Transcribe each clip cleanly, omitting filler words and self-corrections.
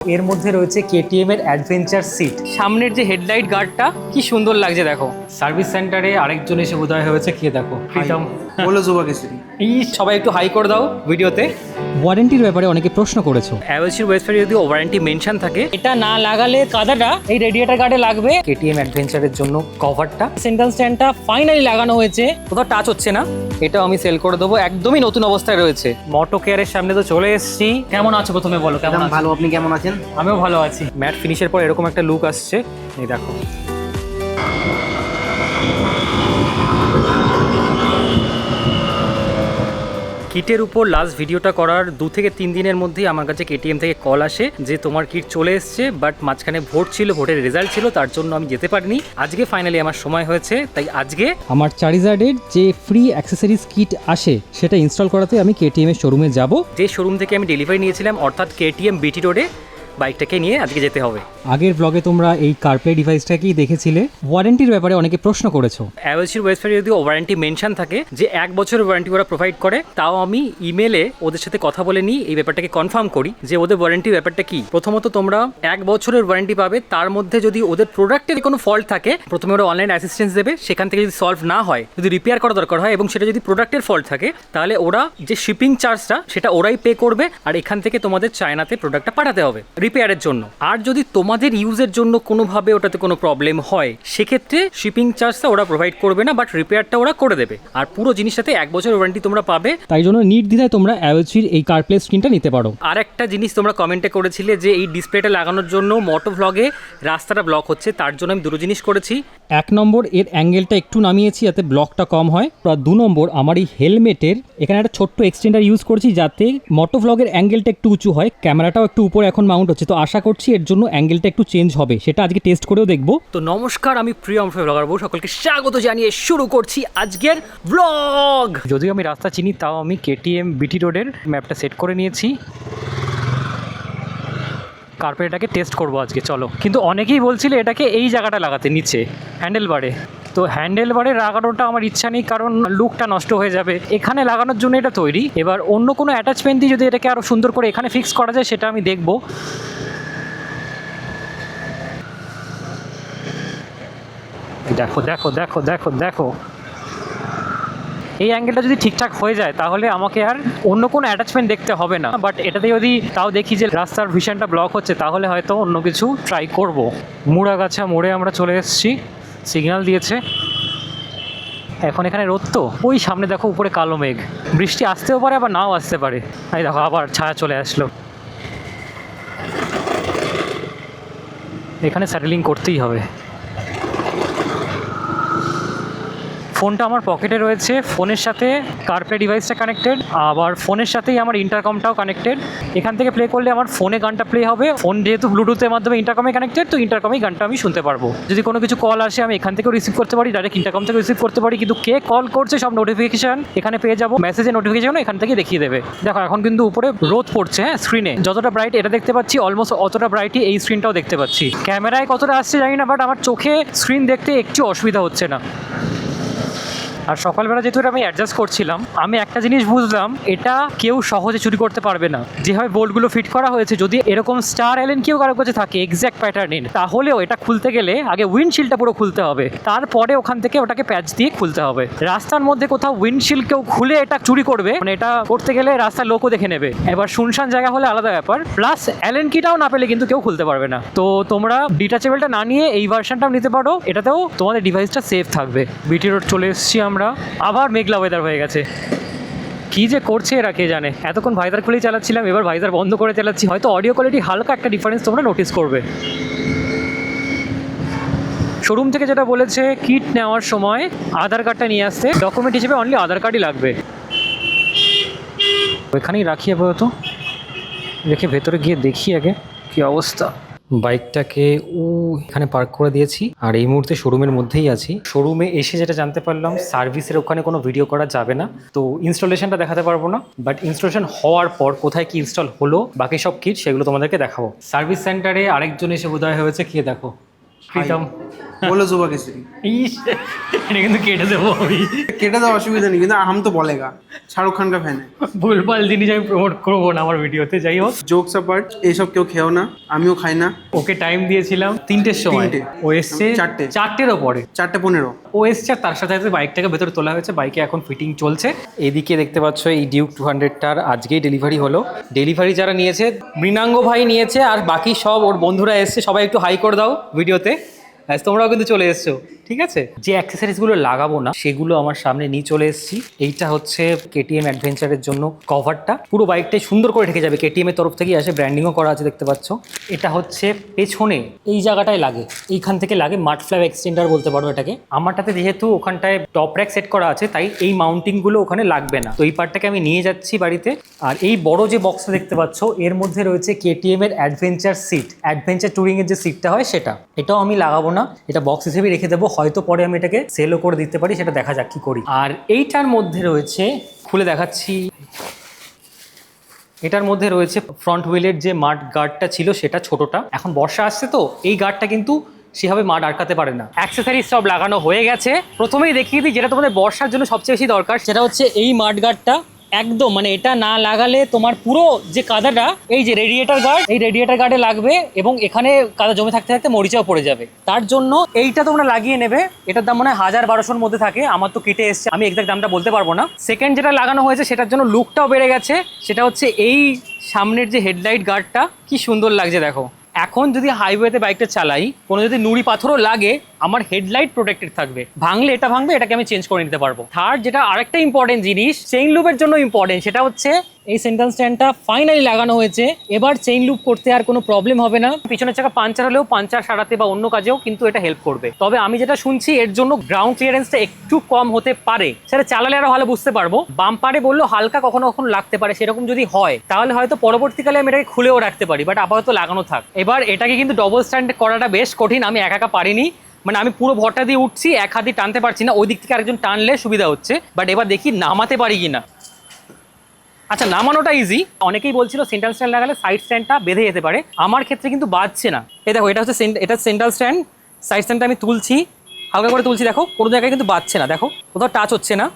এর মধ্যে রয়েছে কেটিএম এর অ্যাডভেঞ্চার সিট। সামনের যে হেডলাইট গার্ডটা কি সুন্দর লাগছে দেখো। সার্ভিস সেন্টারে আরেকজন এসে উদয় হয়েছে, কে দেখো, প্রীতম। বলে যুবকেশ্বরী। এই সবাই একটু হাই করে দাও ভিডিওতে। ওয়ারেন্টির ব্যাপারে অনেকে প্রশ্ন করেছো। অ্যাভেলসির ওয়েবসাইটে যদি ওয়ারেন্টি মেনশন থাকে, এটা না লাগালে কাদাটা এই রেডিয়েটার গার্ডে লাগবে। কেটিএম অ্যাডভেঞ্চারের জন্য কভারটা, সেন্ট্রাল স্ট্যান্ডটা ফাইনালি লাগানো হয়েছে, কোথাও টাচ হচ্ছে না। এটাও আমি সেল করে দেবো, একদমই নতুন অবস্থায় রয়েছে। মোটো কেয়ারের সামনে তো চলে এসেছি। কেমন আছো প্রথমে বলো, কেমন আছো? ভালো, আপনি কেমন আছেন? আমিও ভালো আছি। ম্যাট ফিনিশের পর এরকম একটা লুক আসছে, এই দেখো। কিটের উপর লাস্ট ভিডিওটা করার 2 থেকে 3 দিনের মধ্যেই আমার কাছে কেটিএম থেকে কল আসে যে তোমার কিট চলে এসছে, বাট মাঝখানে ভোট ছিল, ভোটের রেজাল্ট ছিল, তার জন্য আমি যেতে পারিনি। আজকে ফাইনালি আমার সময় হয়েছে, তাই আজকে আমার চারিজার্ডের যে ফ্রি অ্যাক্সেসরিজ কিট আসে সেটা ইনস্টল করাতে আমি কেটিএম এর শোরুমে যাব। যে শোরুম থেকে আমি ডেলিভারি নিয়েছিলাম, অর্থাৎ কেটিএম বিটি রোডে, বাইকটাকে নিয়ে আজকে যেতে হবে। আগের ব্লগে তোমরা এই কারপ্লে ডিভাইসটাকেই দেখেছিলে। ওয়ারেন্টির ব্যাপারে অনেকে প্রশ্ন করেছো। অ্যাভেলসির ওয়েবসাইটে যদি ওয়ারেন্টি মেনশন থাকে যে 1 বছরের ওয়ারেন্টি ওরা প্রোভাইড করে, তাও আমি ইমেলে ওদের সাথে কথা বলে নিই, এই ব্যাপারটাকে কনফার্ম করি যে ওদের ওয়ারেন্টির ব্যাপারটা কি। প্রথমত তোমরা 1 বছরের ওয়ারেন্টি পাবে, তার মধ্যে যদি ওদের প্রোডাক্টের কোনো ফল্ট থাকে প্রথমে ওরা অনলাইন অ্যাসিস্ট্যান্স দেবে, সেখান থেকে যদি সলভ না হয়, যদি রিপেয়ার করা দরকার হয় এবং সেটা যদি প্রোডাক্টের ফল্ট থাকে, তাহলে ওরা যে শিপিং চার্জটা সেটা ওরাই পে করবে, আর এখান থেকে তোমাদের চায়নাতে প্রোডাক্টটা পাঠাতে হবে রিপেয়ারের জন্য। আর যদি তোমাদের ইউজের জন্য কোনোভাবে ওটাতে কোনো প্রবলেম হয়, সেক্ষেত্রে শিপিং চার্জটা ওরা প্রোভাইড করবে না, বাট রিপেয়ারটা ওরা করে দেবে। আর পুরো জিনিসটাতে 1 বছর ওয়ারেন্টি তোমরা পাবে। তাই জন্য নির্দ্বিধায় তোমরা অ্যাভেলসির এই কারপ্লে স্ক্রিনটা নিতে পারো। আর একটা জিনিস তোমরা কমেন্টে করেছিলে যে এই ডিসপ্লেটা লাগানোর জন্য মোটো ভ্লগে রাস্তাটা ব্লক হচ্ছে, তার জন্য আমি দুটো জিনিস করেছি। 1 নম্বর, এর অ্যাঙ্গেলটা একটু নামিয়েছি যাতে ব্লকটা কম হয়। আর 2 নম্বর, আমার এই হেলমেটের এখানে একটা ছোট্ট এক্সটেন্ডার ইউজ করছি যাতে মোটো ভ্লগের অ্যাঙ্গেলটা একটু উঁচু হয়। ক্যামেরাটাও একটু উপরে এখন মাউন্ট হচ্ছে, তো আশা করছি এর জন্য অ্যাঙ্গেলটা একটু চেঞ্জ হবে, সেটা আজকে টেস্ট করেও দেখবো। তো নমস্কার, আমি প্রিয়ম ব্লগার বউ, সকলকে স্বাগত জানিয়ে শুরু করছি আজকের ব্লগ। যদিও আমি রাস্তা চিনি, তাও আমি কেটিএম বিটি রোডের ম্যাপটা সেট করে নিয়েছি। কার্পেটটাকে টেস্ট করবো আজকে, চলো। কিন্তু অনেকেই বলছিল এটাকে এই জায়গাটা লাগাতে, নিচে হ্যান্ডেল বারে। তো হ্যান্ডেল বারে লাগানোটা আমার ইচ্ছা নেই, কারণ লুকটা নষ্ট হয়ে যাবে। এখানে লাগানোর জন্য এটা তৈরি। এবার অন্য কোনো অ্যাটাচমেন্ট দিয়ে যদি এটাকে আরও সুন্দর করে এখানে ফিক্স করা যায়, সেটা আমি দেখবো। দেখো দেখো দেখো দেখো দেখো, এই অ্যাঙ্গেলটা যদি ঠিকঠাক হয়ে যায় তাহলে আমাকে আর অন্য কোনো অ্যাটাচমেন্ট দেখতে হবে না। বাট এটাতে যদি তাও দেখি যে রাস্তার ভিশনটা ব্লক হচ্ছে, তাহলে হয়তো অন্য কিছু ট্রাই করব। মুড়াগাছা মোড়ে আমরা চলে এসেছি, সিগন্যাল দিয়েছে। এখন এখানে রোদ, তো ওই সামনে দেখো উপরে কালো মেঘ, বৃষ্টি আসতেও পারে আবার নাও আসতে পারে। এই দেখো আবার ছায়া চলে আসলো। এখানে স্যাটেলিং করতেই হবে। ফোনটা আমার পকেটে রয়েছে, ফোনের সাথে কারপ্লে ডিভাইসটা কানেক্টেড, আবার ফোনের সাথেই আমার ইন্টারকমটাও কানেক্টেড। এখান থেকে প্লে করলে আমার ফোনে গানটা প্লে হবে। ফোন যেহেতু ব্লুটুথের মাধ্যমে ইন্টারকমে কানেক্টেড, তো ইন্টারকমেই গানটা আমি শুনতে পারবো। যদি কোনো কিছু কল আসে আমি এখান থেকেও রিসিভ করতে পারি, ডাইরেক্ট ইন্টারকম থেকে রিসিভ করতে পারি। কিন্তু কে কল করছে সব নোটিফিকেশান এখানে পেয়ে যাবো, মেসেজের নোটিফিকেশানও এখান থেকে দেখিয়ে দেবে। দেখো এখন কিন্তু উপরে রোদ পড়ছে, হ্যাঁ স্ক্রিনে যতটা ব্রাইট এটা দেখতে পাচ্ছি, অলমোস্ট অতটা ব্রাইটই এই স্ক্রিনটাও দেখতে পাচ্ছি। ক্যামেরায় কতটা আসছে জানি না, বাট আমার চোখে স্ক্রিন দেখতে একটু অসুবিধা হচ্ছে না। আর সকালবেলা যেহেতু আমি অ্যাডজাস্ট করছিলাম, আমি একটা জিনিস বুঝলাম, এটা কেউ সহজে চুরি করতে পারবে না। যেভাবে বোল্টগুলো ফিট করা হয়েছে, যদি এরকম স্টার এলেন কেউ কারো কাছে থাকে এক্স্যাক্ট প্যাটার্নের, তাহলেও এটা খুলতে গেলে আগে উইন্ডশিল্ডটা পুরো খুলতে হবে, তারপরে ওখান থেকে ওটাকে প্যাচ দিয়ে খুলতে হবে। রাস্তার মধ্যে কোথাও উইন্ডশিল্ড কেউ খুলে এটা চুরি করবে, মানে এটা করতে গেলে রাস্তার লোকও দেখে নেবে। এবার শুনশান জায়গা হলে আলাদা ব্যাপার, প্লাস অ্যালেন কিটাও না পেলে কিন্তু কেউ খুলতে পারবে না। তো তোমরা ডিটাচেবলটা না নিয়ে এই ভার্সনটাও নিতে পারো, এটাতেও তোমাদের ডিভাইসটা সেফ থাকবে। বিটি রোড চলে এসেছি আমরা। আবার মেঘলা ওয়েদার হয়ে গেছে, কি যে করছে এরা কে জানে। এতক্ষণ ভাইজার খুলেই চালাচ্ছিলাম, এবার ভাইজার বন্ধ করে চালাচ্ছি। হয়তো অডিও কোয়ালিটি হালকা একটা ডিফারেন্স তোমরা নোটিস করবে। শোরুম থেকে যেটা বলেছে, কিট নেওয়ার সময় আধার কার্ডটা নিয়ে আসতে, ডকুমেন্ট হিসেবে অনলি আধার কার্ডই লাগবে। ওইখানেই রাখি আপাতত, রেখে ভেতরে গিয়ে দেখি আগে কি অবস্থা। বাইকটাকে এখানে পার্ক করে দিয়েছি, আর এই মুহূর্তে শোরুমের মধ্যেই আছি। শোরুমে এসে যেটা জানতে পারলাম, সার্ভিসের ওখানে কোনো ভিডিও করা যাবে না, তো ইনস্টলেশনটা দেখাতে পারবো না। বাট ইনস্টলেশন হওয়ার পর কোথায় কি ইনস্টল হলো, বাকি সব কিট সেগুলো তোমাদেরকে দেখাবো। সার্ভিস সেন্টারে আরেকজন এসে উদয় হয়েছে, কে দেখো, প্রীতম बोलो सुबह केसरी ইস, এটা কিন্তু কেটে দেবো আমি। केटे तो असुविधा नहीं কিন্তু हम तो बोलेगा শাহরুখ খান का फैन है ভুলভাল জিনিস আমি প্রমোট করবো না আমার ভিডিওতে। যাই হোক, জোকস অ্যাপার্ট এইসব কেউ খেও না, আমিও খাই না। ওকে টাইম দিয়েছিলাম 3টের সময়, 3টে। ও এসছে 4টের পরে। 4:15 ও এসছে আর তার সাথে সাথে বাইকটাকে ভেতরে তোলা হয়েছে, বাইকে এখন ফিটিং চলছে। এদিকে দেখতে পাচ্ছ এই ডিউক 200টার আজকেই ডেলিভারি হলো। ডেলিভারি যারা নিয়েছে, মৃণাঙ্গ ভাই নিয়েছে, আর বাকি সব ওর বন্ধুরা এসছে। সবাই একটু হাই করে দাও ভিডিওতে। তোমরাও কিন্তু চলে এসছো, ঠিক আছে। যে অ্যাক্সেসরিজগুলো লাগাবো না সেগুলো আমার সামনে নিয়ে চলে এসেছি। এইটা হচ্ছে কেটিএম অ্যাডভেঞ্চারের জন্য কভারটা, পুরো বাইকটাই সুন্দর করে ঢেকে যাবে। কেটিএম এর তরফ থেকেই আসে, ব্র্যান্ডিংও করা আছে দেখতে পাচ্ছ। এটা হচ্ছে পেছনে এই জায়গাটায় লাগে, এইখান থেকে লাগে, মাড ফ্ল্যাপ এক্সটেন্ডার বলতে পারো এটাকে। আমারটাতে যেহেতু ওখানটায় টপ র্যাক সেট করা আছে, তাই এই মাউন্টিংগুলো ওখানে লাগবে না। তো এই পার্টটাকে আমি নিয়ে যাচ্ছি বাড়িতে। আর এই বড় যে বক্সটা দেখতে পাচ্ছ, এর মধ্যে রয়েছে কেটিএম এর অ্যাডভেঞ্চার সিট, অ্যাডভেঞ্চার টুরিং এর যে সিটটা হয় সেটা। এটাও আমি লাগাবো না, এটা বক্স হিসেবে রেখে দেবো। হয়তো পরে আমি এটাকে সেলও করে দিতে পারি, সেটা দেখা যাক কি করি। আর এইটার মধ্যে রয়েছে, খুলে দেখাচ্ছি, এটার মধ্যে রয়েছে ফ্রন্ট হুইলের যে মাড গার্ডটা ছিল সেটা, ছোটটা। এখন বর্ষা আসছে তো এই গার্ডটা কিন্তু সেভাবে মাড আটকাতে পারে না। অ্যাক্সেসরিজ সব লাগানো হয়ে গেছে। প্রথমেই দেখিয়ে দিই যেটা তোমাদের বর্ষার জন্য সবচেয়ে বেশি দরকার, সেটা হচ্ছে এই মাড গার্ডটা। একদম মানে এটা না লাগালে তোমার পুরো যে কাদাটা, এই যে রেডিয়েটার গার্ড, এই রেডিয়েটার গার্ডে লাগবে এবং এখানে কাদা জমে থাকতে থাকতে মরিচাও পড়ে যাবে। তার জন্য এইটা তোমরা লাগিয়ে নেবে। এটার দাম মনে হয় 1000-1200-র মধ্যে থাকে, আমার তো কিটে এসছে, আমি এক্সাক্ট দামটা বলতে পারবো না। সেকেন্ড যেটা লাগানো হয়েছে সেটার জন্য লুকটাও বেড়ে গেছে, সেটা হচ্ছে এই সামনের যে হেডলাইট গার্ডটা, কি সুন্দর লাগছে দেখো। এখন যদি হাইওয়েতে বাইকটা চালাই, কোনো যদি নুড়ি পাথরও লাগে, আমার হেডলাইট প্রোটেক্টেড থাকবে। ভাঙলে এটা ভাঙবে, এটাকে আমি চেঞ্জ করে নিতে পারবো। থার্ড যেটা আরেকটা ইম্পর্টেন্ট জিনিস, চেইন লুপের জন্য ইম্পর্টেন্ট, সেটা হচ্ছে এই সেন্ট্রাল স্ট্যান্ডটা ফাইনালি লাগানো হয়েছে। এবার চেইন লুপ করতে আর কোনো প্রবলেম হবে না। পিছনের চাকা পাঞ্চার হলেও পাঞ্চার সারাতে বা অন্য কাজেও কিন্তু এটা হেল্প করবে। তবে আমি যেটা শুনছি, এর জন্য গ্রাউন্ড ক্লিয়ারেন্সটা একটু কম হতে পারে, সেটা চালালে আরো ভালো বুঝতে পারবো। বাম্পারে বললো হালকা কখনো কখনো লাগতে পারে, সেরকম যদি হয় তাহলে হয়তো পরবর্তীকালে আমি এটাকে খুলেও রাখতে পারি, বাট আপাতত লাগানো থাক। এবার এটাকে কিন্তু ডবল স্ট্যান্ড করাটা বেশ কঠিন, আমি একা পারিনি। মানে আমি পুরো ভরটা দিয়ে উঠছি, এক হাত দিয়ে টানতে পারছি না, ওই দিক থেকে আরেকজন টানলে সুবিধা হচ্ছে। বাট এবার দেখি নামাতে পারি কিনা। আচ্ছা, নামানোটা ইজি। অনেকেই বলছিল সেন্ট্রাল স্ট্যান্ড লাগালে সাইড স্ট্যান্ডটা বেঁধে যেতে পারে, আমার ক্ষেত্রে কিন্তু বাজছে না। এই দেখো, এটা হচ্ছে এটা সেন্ট্রাল স্ট্যান্ড, সাইড স্ট্যান্ডটা আমি তুলছি, হালকা করে তুলছি, দেখো কোনো জায়গায় কিন্তু বাজছে না, দেখো কোথাও টাচ হচ্ছে না।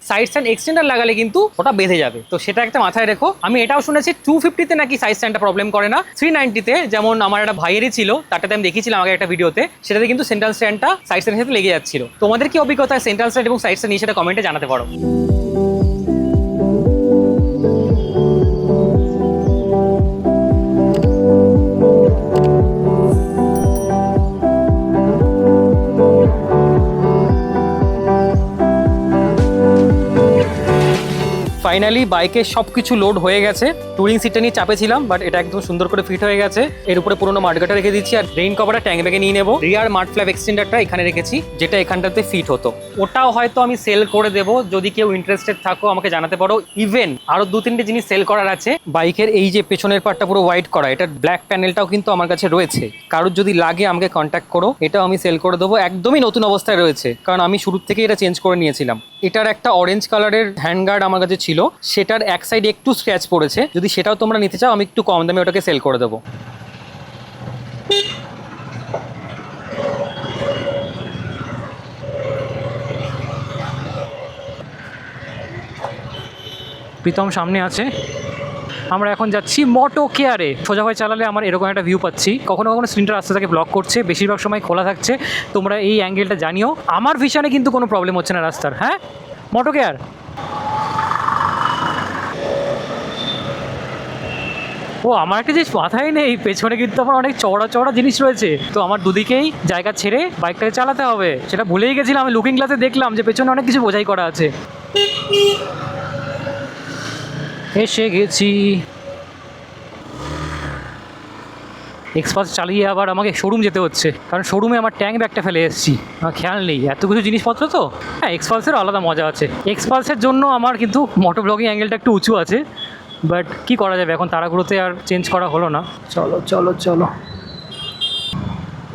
সাইড স্ট্যান্ড এক্সটেন্ডার লাগালে কিন্তু ওটা বেঁধে যাবে, তো সেটা একটা মাথায় রেখো। আমি এটাও শুনেছি 250-তে নাকি সাইড স্ট্যান্ডটা প্রবলেম করে না, 390-তে যেমন আমার একটা ভাইয়েরই ছিল, তারটাতে আমি দেখিয়েছিলাম আগে একটা ভিডিওতে, সেটাতে কিন্তু সেন্ট্রাল স্ট্যান্ডটা সাইড স্ট্যান্ডের সাথে লেগে যাচ্ছিল। তোমাদের কি অভিজ্ঞতা সেন্ট্রাল স্ট্যান্ড এবং সাইড স্ট্যান্ড নিয়ে, সেটা কমেন্টে জানাতে পারো। ফাইনালি বাইকে সব কিছু লোড হয়ে গেছে। টুরিং সিটটা নিয়ে চাপে ছিলাম, বাট এটা একদম সুন্দর করে ফিট হয়ে গেছে। এর উপরে পুরোনো মাডগাটা রেখে দিচ্ছি, আর রেইন কভারটা ট্যাঙ্ক ব্যাগে নিয়ে নেবো। রিয়ার মাড ফ্ল্যাপ এক্সটেন্ডারটা এখানে রেখেছি, যেটা এখানটাতে ফিট হতো। ওটাও হয়তো আমি সেল করে দেবো, যদি কেউ ইন্টারেস্টেড থাকো আমাকে জানাতে পারো। ইভেন আরো 2-3টে জিনিস সেল করার আছে। বাইকের এই যে পেছনের পার্টটা পুরো হোয়াইট করা, এটার ব্ল্যাক প্যানেলটাও কিন্তু আমার কাছে রয়েছে। কারোর যদি লাগে আমাকে কন্ট্যাক্ট করো, এটাও আমি সেল করে দেবো। একদমই নতুন অবস্থায় রয়েছে, কারণ আমি শুরুর থেকে এটা চেঞ্জ করে নিয়েছিলাম। এটার একটা অরেঞ্জ কালারের হ্যান্ডগার্ড আমার কাছে ছিল, সেটার এক সাইডে একটু স্ক্র্যাচ পড়েছে। যদি সেটাও তোমরা নিতে চাও, আমি একটু কম দামে ওটাকে সেল করে দেবো। প্রীতম সামনে আছে, আমরা এখন যাচ্ছি মোটো কেয়ারে। সোজা হয়ে চালালে আমার এরকম একটা ভিউ পাচ্ছি। কখনো কখনো স্ক্রিনটা রাস্তা থেকে ব্লক করছে, বেশিরভাগ সময় খোলা থাকছে। তোমরা এই অ্যাঙ্গেলটা জানিও। আমার ভিশনে কিন্তু কোনো প্রবলেম হচ্ছে না রাস্তার। হ্যাঁ, মোটো কেয়ার। ও, আমার একটা জিনিস মাথায় নেই, পেছনে কিন্তু আমার অনেক চওড়া চওড়া জিনিস রয়েছে, তো আমার দুদিকেই জায়গা ছেড়ে বাইকটাকে চালাতে হবে। সেটা ভুলেই গেছিলাম। আমি লুকিং গ্লাসে দেখলাম যে পেছনে অনেক কিছু বোঝাই করা আছে। এসে গেছি। এক্সপালস চালিয়ে আবার আমাকে শোরুম যেতে হচ্ছে, কারণ শোরুমে আমার ট্যাঙ্ক ব্যাগটা ফেলে এসেছি। আমার খেয়াল নেই এত কিছু জিনিসপত্র তো। হ্যাঁ, এক্সপালসের আলাদা মজা আছে। এক্সপালসের জন্য আমার কিন্তু মোটো ব্লগিং অ্যাঙ্গেলটা একটু উঁচু আছে, বাট কি করা যাবে, এখন তাড়াহুড়োতে আর চেঞ্জ করা হলো না। চলো চলো চলো।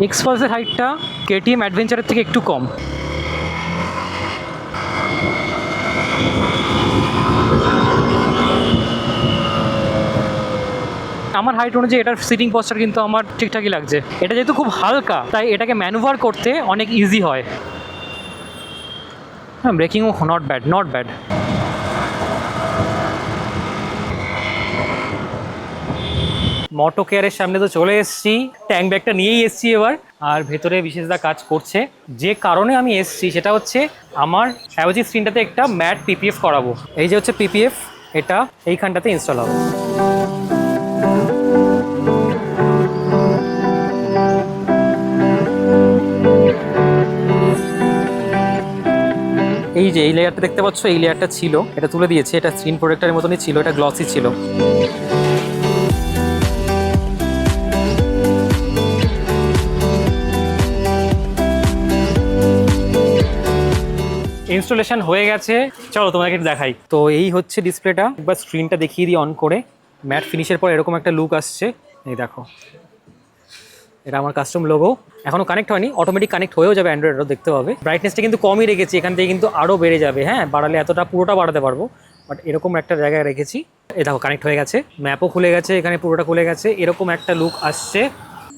এক্সপালসের হাইটটা কেটিএম অ্যাডভেঞ্চারের থেকে একটু কম। আমার হাইট অনুযায়ী এটার সিটিং পস্টার কিন্তু আমার ঠিকঠাকই লাগছে। এটা যেহেতু খুব হালকা তাই এটাকে ম্যানুভার করতে অনেক ইজি হয়। হ্যাঁ, ব্রেকিংও নট ব্যাড, নট ব্যাড। মোটো কেয়ারের সামনে তো চলে এসেছি, ট্যাঙ্ক ব্যাগটা নিয়েই এসেছি এবার। আর ভেতরে বিশেষদা কাজ করছে। যে কারণে আমি এসেছি সেটা হচ্ছে আমার অ্যাভোজি স্ক্রিনটাতে একটা ম্যাট পিপিএফ করাবো। এই যে হচ্ছে পিপিএফ, এটা এইখানটাতে ইনস্টল হবে। এই যে এই লেয়ারটা দেখতে পাচ্ছ, এই লেয়ারটা ছিল, এটা তুলে দিয়েছে। এটা স্ক্রিন প্রোটেক্টরের মতনই ছিল, এটা গ্লসি ছিল। ইনস্টলেশন হয়ে গেছে, চলো তোমাকে একটু দেখাই। তো এই হচ্ছে ডিসপ্লেটা, একবার স্ক্রিনটা দেখিয়ে দিই অন করে। ম্যাট ফিনিশের পর এরকম একটা লুক আসছে, এই দেখো। এটা আমার কাস্টম লোগো, এখনো কানেক্ট হয়নি, অটোমেটিক কানেক্ট হয়েও যাবে, অ্যান্ড্রয়েডও দেখতে পাবে। ব্রাইটনেসটা কিন্তু কমই রেখেছি, এখান থেকে কিন্তু আরও বেড়ে যাবে। হ্যাঁ, বাড়ালে এতটা পুরোটা বাড়াতে পারবো, বাট এরকম একটা জায়গায় রেখেছি। এই দেখো কানেক্ট হয়ে গেছে, ম্যাপও খুলে গেছে, এখানে পুরোটা খুলে গেছে, এরকম একটা লুক আসছে।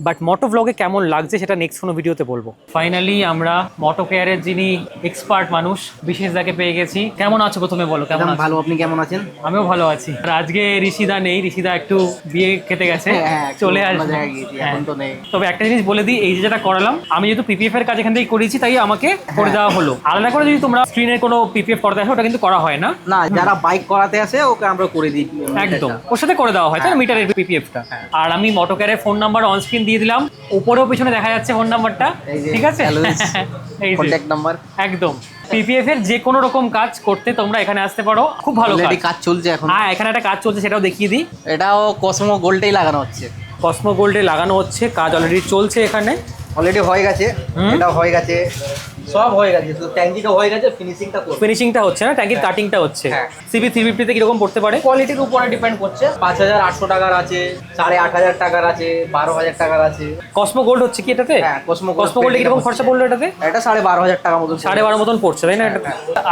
বাট মোটো ব্লগে কেমন লাগছে সেটা নেক্সট কোনো ভিডিওতে বলবো। ফাইনালি আমরা মোটো কেয়ারের যিনি এক্সপার্ট মানুষ বিশেষদাকে পেয়ে গেছি। কেমন আছো প্রথমে বলো, কেমন আছো? ভালো, আপনি কেমন আছেন? আমিও ভালো আছি। আর আজকে ঋষিদা নেই, ঋষিদা একটু বিয়ে খেতে গেছে, চলে আসবে। এখন তো নেই। তবে একটা জিনিস বলে দিই, এই যে যেটা করালাম আমি, যেহেতু পিপিএফ এর কাজ এখান থেকে করেছি তাই আমাকে করে দেওয়া হলো। আলাদা করে যদি তোমরা স্ক্রিনের কোনো পিপিএফ করাতে আসো ওটা কিন্তু করা হয় না। না, যারা বাইক করাতে আসে ওকে আমরা করে দিই একদম ওর সাথে করে দেওয়া হয়, তাই মিটারের পিপিএফটা। আর আমি মোটো কেয়ারের ফোন নাম্বার অন স্ক্রিন দিয়ে দিলাম, উপরেও পিছনে দেখা যাচ্ছে ফোন নাম্বারটা, ঠিক আছে? এই যে কন্ট্যাক্ট নাম্বার। একদম। পিপিএফ এর যে কোনো রকম কাজ করতে তোমরা এখানে আসতে পারো, খুব ভালো অলরেডি কাজ। কাজ চলছে এখন। হ্যাঁ, এখানে একটা কাজ চলছে, সেটাও দেখিয়ে দিই। এটাও কসমো গোল্ডেই লাগানো হচ্ছে। কসমো গোল্ডে লাগানো হচ্ছে, কাজ অলরেডি চলছে এখানে। অলরেডি হয়ে গেছে, এটাও হয়ে গেছে, সব হয়ে গেছে, তো ট্যাঙ্কিটা হয়ে গেছে, ফিনিশিংটা করব। ফিনিশিংটা হচ্ছে না, ট্যাঙ্কির কাটিংটা হচ্ছে। হ্যাঁ। সিবি 350 তে কিরকম পড়তে পারে? কোয়ালিটির উপরে ডিপেন্ড করছে। 5800 টাকার আছে, 8500 টাকার আছে, 12000 টাকার আছে। কসমো গোল্ড হচ্ছে কি এটাতে? হ্যাঁ, কসমো কসমো গোল্ডে কিরকম খরচা পড়লো এটাতে? এটা 12,500 টাকা মতো। 12.5 মতন পড়ছে, তাই না?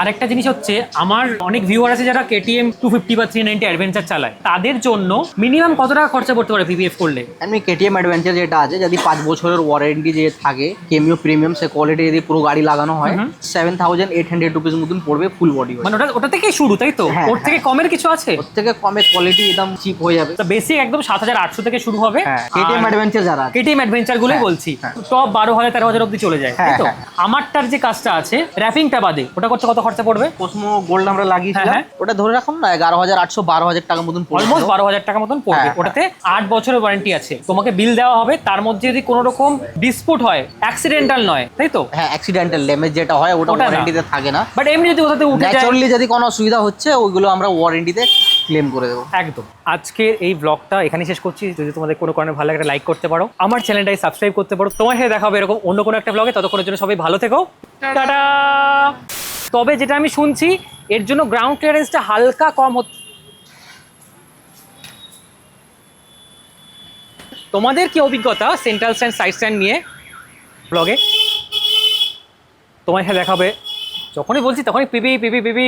আরেকটা জিনিস হচ্ছে, আমার অনেক ভিউয়ার আছে যারা কেটিএম 250 বা 390 অ্যাডভেঞ্চার চালায়, তাদের জন্য মিনিমাম কত টাকা খরচা পড়তে পারে পিপিএফ করলে? আমি কেটিএম অ্যাডভেঞ্চার যেটা আছে, যদি 5 বছরের ওয়ারেন্টি যে থাকে, কেমিও প্রিমিয়াম, সে কোয়ালিটি যদি পুরো গাড়ি লাগানো হয়, 7,800 রুপিস মতন পড়বে ফুল বডি। মানে ওটা থেকেই শুরু, তাই তো? হ্যাঁ, ওর থেকে কমের কিছু আছে? ওর থেকে কমে কোয়ালিটি একদম চিপ হয়ে যাবে। তো বেসিক একদম 7,800 থেকে শুরু হবে। কেটিএম অ্যাডভেঞ্চার যারা আছে, কেটিএম অ্যাডভেঞ্চার গুলোই বলছি, টপ 12,000 13,000 অব্দি চলে যায়, তাই তো? আমারটার যে কাজটা আছে, র্যাপিংটা বাদে, ওটা করতে কত খরচা পড়বে? কসমো গোল্ড আমরা লাগিয়েছিলাম, হ্যাঁ। ওটা ধরে রাখুন না 11,800 12,000 টাকা মতন পড়বে। অলমোস্ট 12,000 টাকা মতন পড়বে। হ্যাঁ। ওটাতে 8 বছরের ওয়ারেন্টি আছে, তোমাকে বিল দেওয়া হবে। তার মধ্যে যদি কোনো রকম ডিসপুট হয়, অ্যাক্সিডেন্টাল নয়, তাই তো? হ্যাঁ, অ্যাক্সিডেন্টাল ড্যামেজ যেটা হয় ওটা ওটা না। ওয়ারেন্টিতে থাকে না, বাট এমনি যদি ওটাতে উঠে যায়, ন্যাচারালি যদি কোনো অসুবিধা হচ্ছে ওইগুলো আমরা ওয়ারেন্টিতে ক্লেম করে দেবো। একদম। আজকে এই ব্লগটা এখানেই শেষ করছি। যদি তোমাদের কোনো কারণে ভালো লাগে একটা লাইক করতে পারো, আমার চ্যানেলটাই সাবস্ক্রাইব করতে পারো। তোমার সাথে দেখা হবে এরকম অন্য কোনো একটা ব্লগে। ততক্ষণের জন্য সবাই ভালো থেকো, টাটা। তবে যেটা আমি শুনছি, এর জন্য গ্রাউন্ড ক্লিয়ারেন্সটা হালকা কম হচ্ছে। তোমাদের কি অভিজ্ঞতা সেন্ট্রাল স্ট্যান্ড সাইড স্ট্যান্ড নিয়ে ব্লগে? তোমার সাথে দেখা হবে, যখনই বলছি তখনই পিপি পিপি পিপি।